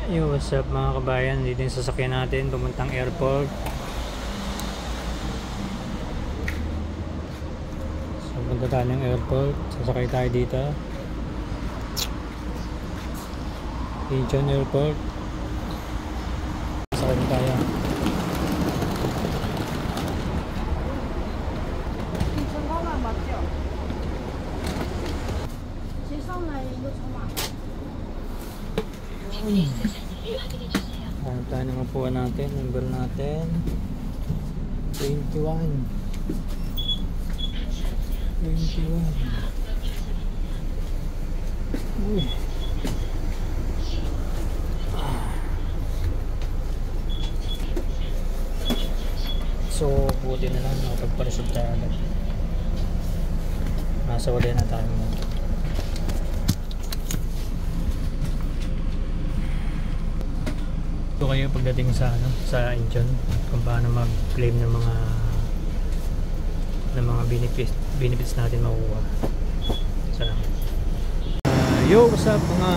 Yo, what's up mga kabayan, dito yung sasakyan natin pumuntang airport. So punta tayo ng airport, sasakay tayo dito Incheon Airport. Sasakay na tayo. Ano tayo ng upuan natin, number natin 21. Uy. So buti na lang nakapagpareserve tayo agad. Nasa wala na tayo. Ito kayo pagdating sa sa Incheon kung paano mag-claim ng mga benefits natin makukuha. Salamat. Yo, what's up mga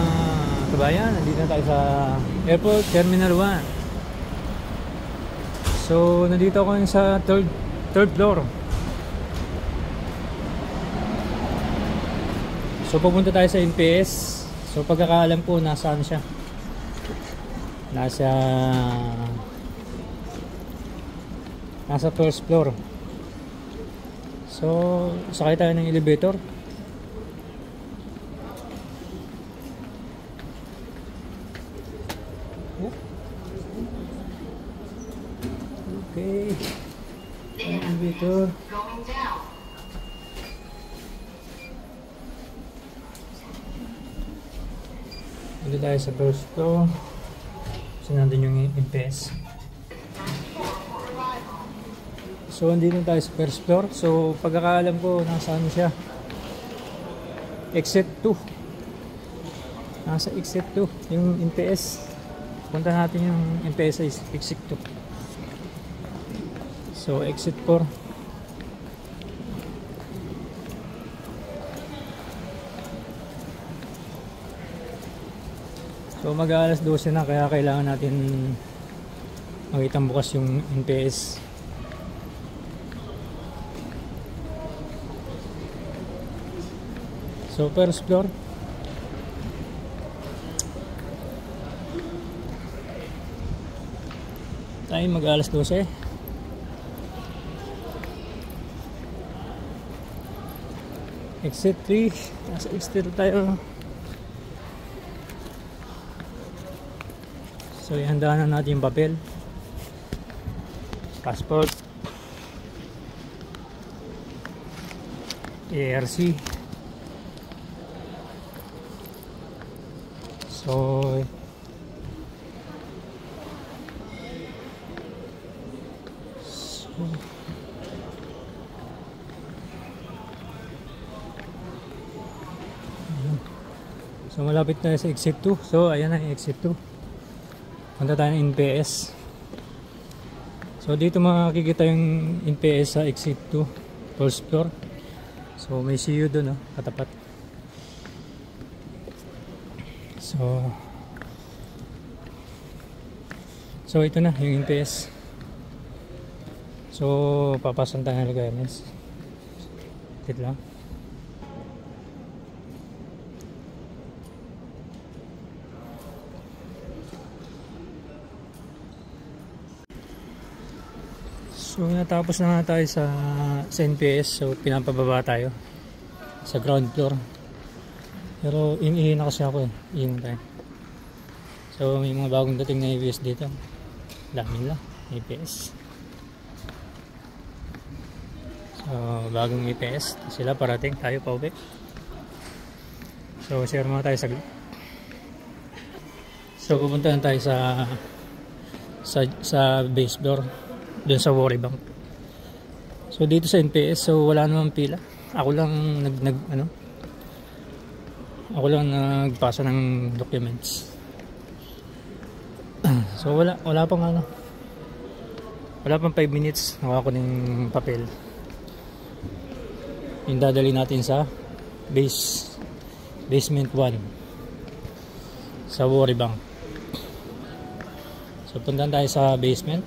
kabayan? Nandito na tayo sa Airport Terminal 1. So, nandito ako sa third floor. So, pupunta tayo sa NPS. So, pagkakaalam ko, nasaan siya? Nasa first floor. So sakay tayo ng elevator. Okay, elevator. Dito tayo sa first floor. Nandun yung NPS. So andito tayo sa first floor. So pagkakaalam ko nasaan siya, exit 2. Nasa exit 2 yung NPS. Punta natin yung NPS is exit 2. So exit 4. So mag-aalas 12 na, kaya kailangan natin makitang bukas yung NPS. So first floor. Tayo mag-aalas 12. Exit 3. Nasa exit tayo. So ihandaan na natin yung papel, passport, ARC. So malapit na sa exit 2. So ayan na yung exit 2. Punta tayo ng NPS. So dito makikita yung NPS sa exit 2, first floor. So may CU doon, katapat. So ito na yung NPS. So papasan tayo ng requirements. Ito lang. So natapos na nga tayo sa NPS. So pinapababa tayo sa ground floor. Pero inihi na kasi ako ihin tayo. So may mga bagong dating na EPS dito. Dami nila EPS. So bagong EPS sila, parating tayo pa uwi. So share muna tayo saglit. So pupunta na tayo sa base door dun sa Worry Bank. So dito sa NPS, so wala namang pila. Ako lang nagpasa ng documents. So wala pang wala pang 5 minutes nakuha ko ng papel. Yung dadali natin sa basement 1 sa Worry Bank. So punta tayo sa basement.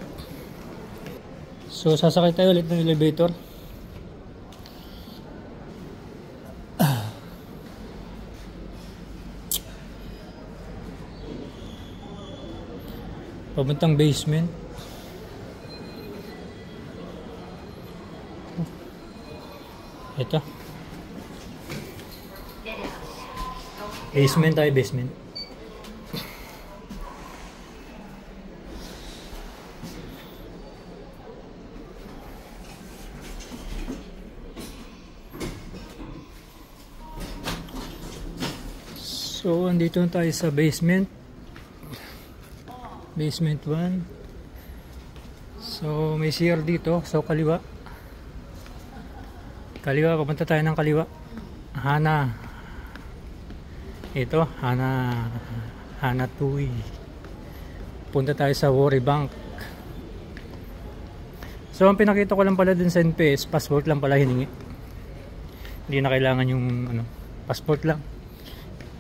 So sasakay tayo ulit ng elevator. Papuntang basement. Ito. Basement tayo, basement. So, andito na tayo sa basement. Basement 1. So, may CR dito. So, kaliwa. Kaliwa, papunta tayo ng kaliwa. Hana. Ito, Hana Tui. Punta tayo sa Worry Bank. So, ang pinakita ko lang pala dun sa NPS, passport lang pala hiningi. Hindi na kailangan yung passport lang.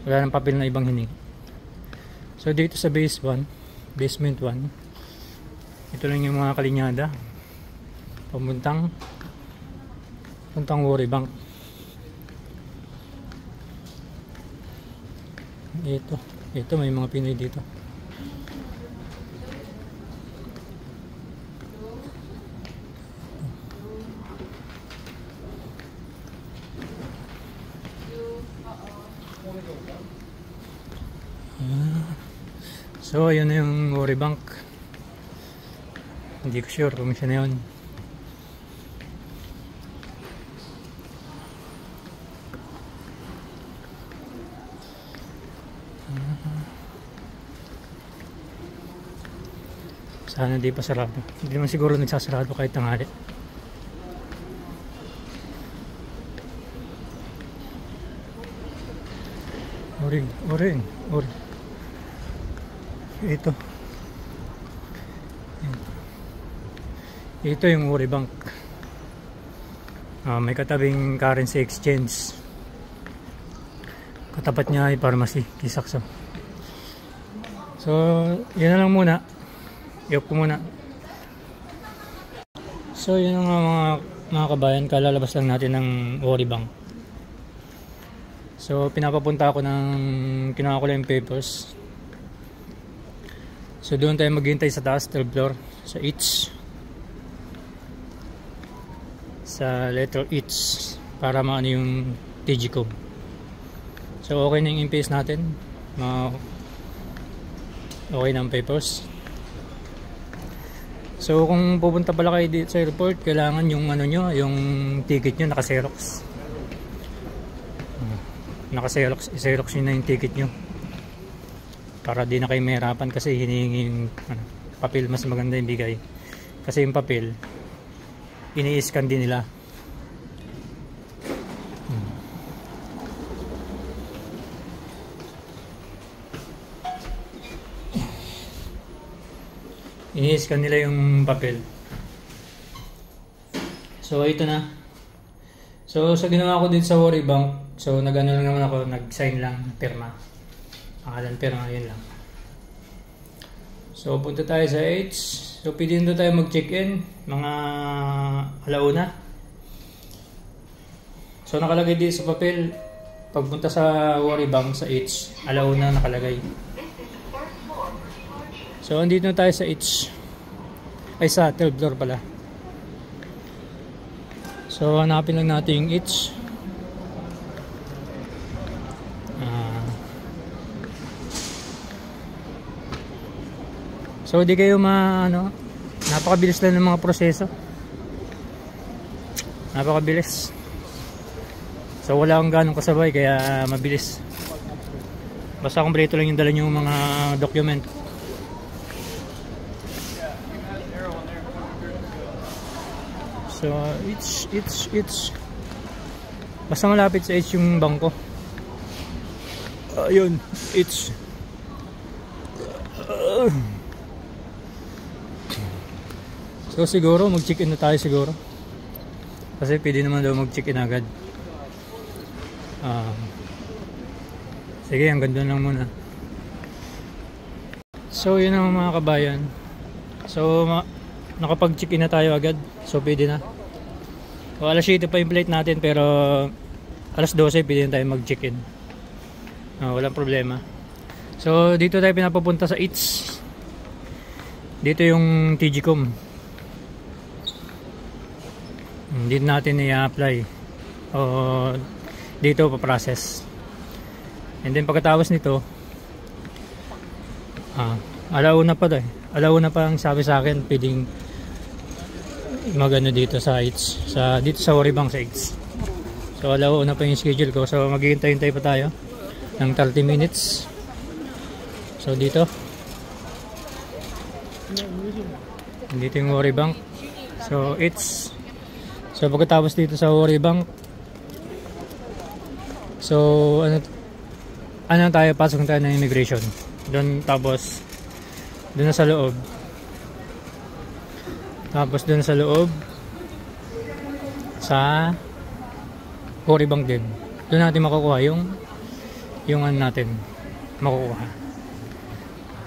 Wala nang papel na ibang hiningi. So, dito sa basement 1, ito lang yung mga kalinyada. Pamuntang Worry Bank. Ito may mga Pinoy dito. So ayun na yung Worry Bank. Hindi ko sure kung siya na yun. Sana di pa sarado. Hindi naman siguro nagsasarado kahit tanghali. Oring. Ito yung Worry Bank. May katabing currency exchange. Katapat niya ay pharmacy, Kisakso. So, yun na lang muna. I-off ko muna. So, yun nga mga kabayan, kalalabas lang natin ng Worry Bank. So, pinapapunta ako ng kinuha ko lang yung papers. So, doon tayo maghintay sa taas, 12th floor, sa H. Sa letter H para maano yung TG code. So, okay na yung in-paste natin. Okay na ang papers. So, kung pupunta pala kayo dito sa airport, kailangan yung yung ticket nyo naka-Xerox. Xerox yun na yung ticket nyo. Para di na kayo mahirapan kasi hinihingi yung papel, mas maganda yung bigay. Kasi yung papel, ini-scan din nila. Ini-scan nila yung papel. So ito na. So sa ginawa ko din sa Worry Bank, so nag-ano lang naman ako, nag-sign lang, pirma. Pangalan pirma, yun lang. So punta tayo sa H. So pwede nito tayo mag-check-in mga alauna. So nakalagay dito sa papel, pagpunta sa Worry Bank sa H, alauna nakalagay. So andito na tayo sa H. Ay sa 12th floor pala. So hanapin lang natin yung H. So di kayo napakabilis lang ng mga proseso. Napakabilis. So wala akong ganong kasabay kaya mabilis. Basta kumpleto lang yung dala nyo mga document. So it's basta malapit sa H yung bangko. Ayun, it's so siguro mag-check-in na tayo siguro. Kasi pwede naman daw mag-check-in agad. Sige, hanggang doon lang muna. So yun ang mga kabayan. So nakapag-check-in na tayo agad. So pwede na. O, alas 7 pa yung flight natin, pero alas 12 pwede na tayo mag-check-in. Walang problema. So dito tayo pinapapunta sa EATS. Dito yung TGCOM. Dito natin i-apply. O dito pa-process. And then pagkatapos nito, alauna pa tayo. Alauna pa ang sabi sa akin pwedeng magano dito sa EATS. Dito sa Woribang sa EATS. So alauna pa yung schedule ko. So maghihintay-hintay pa tayo ng 30 minutes. So dito yung Woribang. So EATS. So pagkatapos dito sa Woribang, so ano tayo, pasok tayo ng immigration doon, tapos doon na sa loob, sa Woribang din, doon natin makukuha yung ano natin makukuha.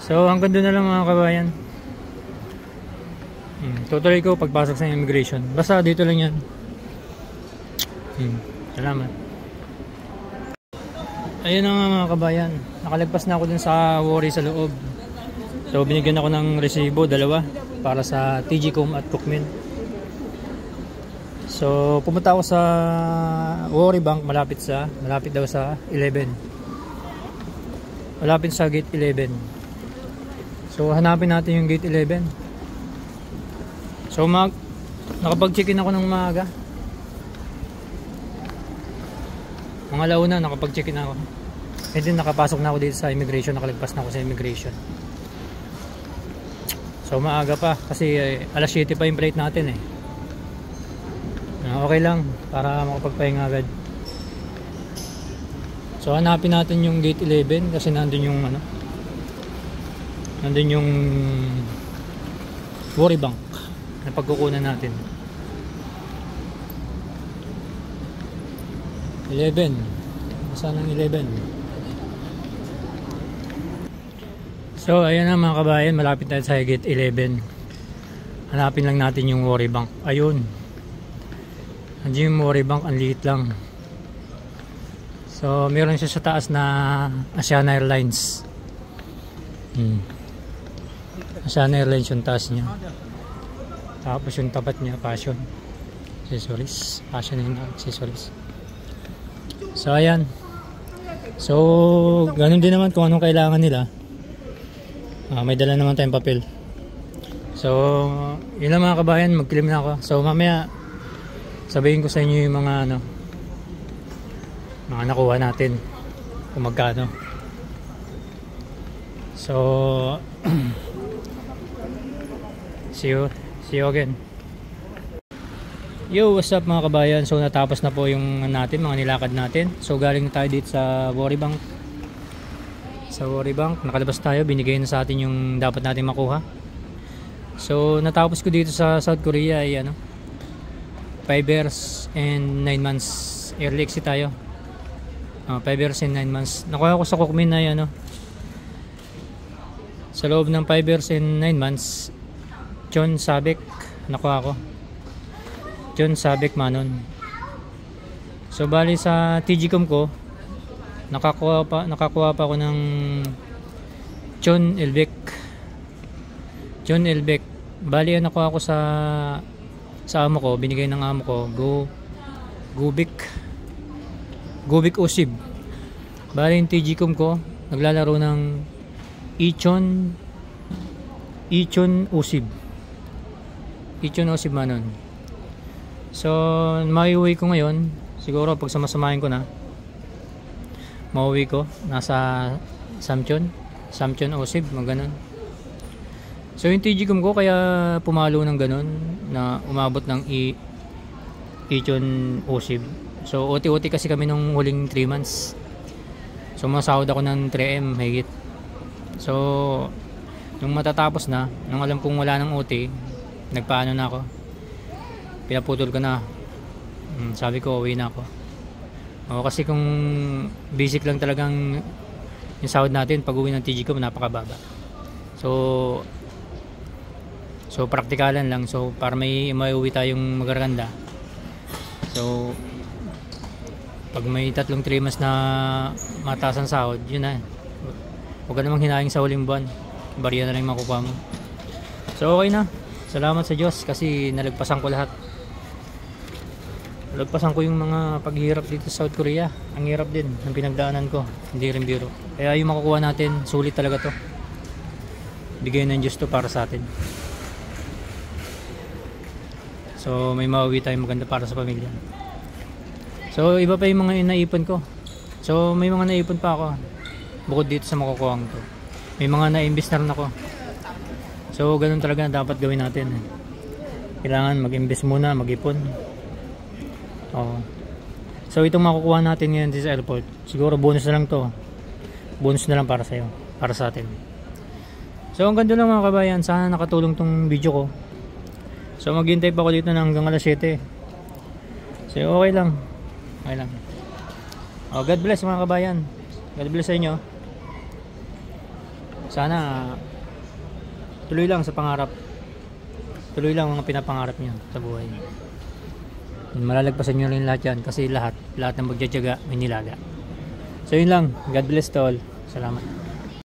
So hanggang doon na lang mga kabayan. Tutuloy ko pagpasok sa immigration, basta dito lang yan. Salamat. Ayun na nga mga kabayan, nakalagpas na ako dun sa Wori sa loob. So binigyan ako ng resibo, 2 para sa TGCOM at Cookmin. So pumunta ako sa Wori Bank, malapit daw sa 11. Malapit sa gate 11. So hanapin natin yung gate 11. So nakapag-check-in ako ng maaga. Mga launa nakapag-check-in ako. And then nakapasok na ako dito sa immigration, nakalagpas na ako sa immigration. So maaga pa kasi alas 7 pa yung flight natin eh. Okay lang para makapagpahinga agad. So hanapin natin yung gate 11 kasi nandun yung Wori Bank na pagkukunan natin. 11. Saan ang 11? So ayan na mga kabayan, malapit tayo sa gate 11. Hanapin lang natin yung Wori Bank. Ayun. Andiyan yung Wori Bank, ang liit lang. So meron siya sa taas na Asiana Airlines. Asiana Airlines yung taas niya. Tapos yung tapat niya, Passion accessories. Passion yung accessories. So ayan. So ganun din naman kung anong kailangan nila. May dala naman tayong papel. So yun lang mga kabayan, mag-claim na ako. So mamaya sabihin ko sa inyo yung mga mga nakuha natin kung magkano. So see you again. Yo, what's up mga kabayan? So natapos na po yung natin, mga nilakad natin. So galing na tayo dito sa Wori Bank. Sa Wori Bank, nakalabas tayo, binigay na sa atin yung dapat natin makuha. So natapos ko dito sa South Korea ay 5 years and 9 months early exit tayo. 5 years and 9 months. Nakuha ko sa Cookmin na sa loob ng 5 years and 9 months, John Sabek nakuha ko. John Sabek Manon. So bali sa TGCOM ko nakakuha pa ako ng John Elbeck. Bali nakuha ko sa amo ko, binigay ng amo ko, Gubik Osib. Bali yung TGCOM ko naglalaro ng Ichon Osib Manon. So mauwi ko ngayon, siguro pag samasamahin ko na, mauwi ko nasa Samchon Osib, mga ganun. So yung TGCOM ko kaya pumalo ng ganun na umabot ng Ichon Osib. So OT kasi kami nung huling 3 months. So masahod ako ng 3M higit. So nung matatapos na, nung alam kong wala ng OT, nagpaano na ako, pinaputol ko na. Sabi ko uwi na ako. Kasi kung basic lang talagang yung sahod natin pag uwi ng TGCOM, napakababa. So praktikalan lang. So para may mauwi tayong magaganda. So pag may 3 months na mataas ang sahod, yun na. Huwag ka namang hinahing sa huling buwan. Bariya na lang makukuha mo. So okay na. Salamat sa Diyos kasi nalagpasan ko lahat. Nalagpasan ko yung mga paghihirap dito sa South Korea. Ang hirap din ng pinagdaanan ko. Hindi rin biro. Kaya yung makukuha natin, sulit talaga to. Bigay ng Diyos to para sa atin. So may mauwi tayong maganda para sa pamilya. So iba pa yung mga naipon ko. So may mga naipon pa ako bukod dito sa makukuha ko. May mga na-invest na rin ako. So ganun talaga dapat gawin natin. Kailangan mag-invest muna, mag-ipon. So itong makukuha natin ngayon sa airport, siguro bonus na lang to. Bonus na lang para sa iyo, para sa atin. So ang ganda lang mga kabayan, sana nakatulong tong video ko. So maghintay pa ako dito na hanggang alas 7. So okay lang. Okay lang. God bless mga kabayan. God bless sa inyo. Sana tuloy lang sa pangarap. Tuloy lang mga pinapangarap niyo sa buhay. Malalagpasan nyo rin lahat yan kasi lahat ng magtsatsaga may nilaga. So yun lang. God bless to all. Salamat.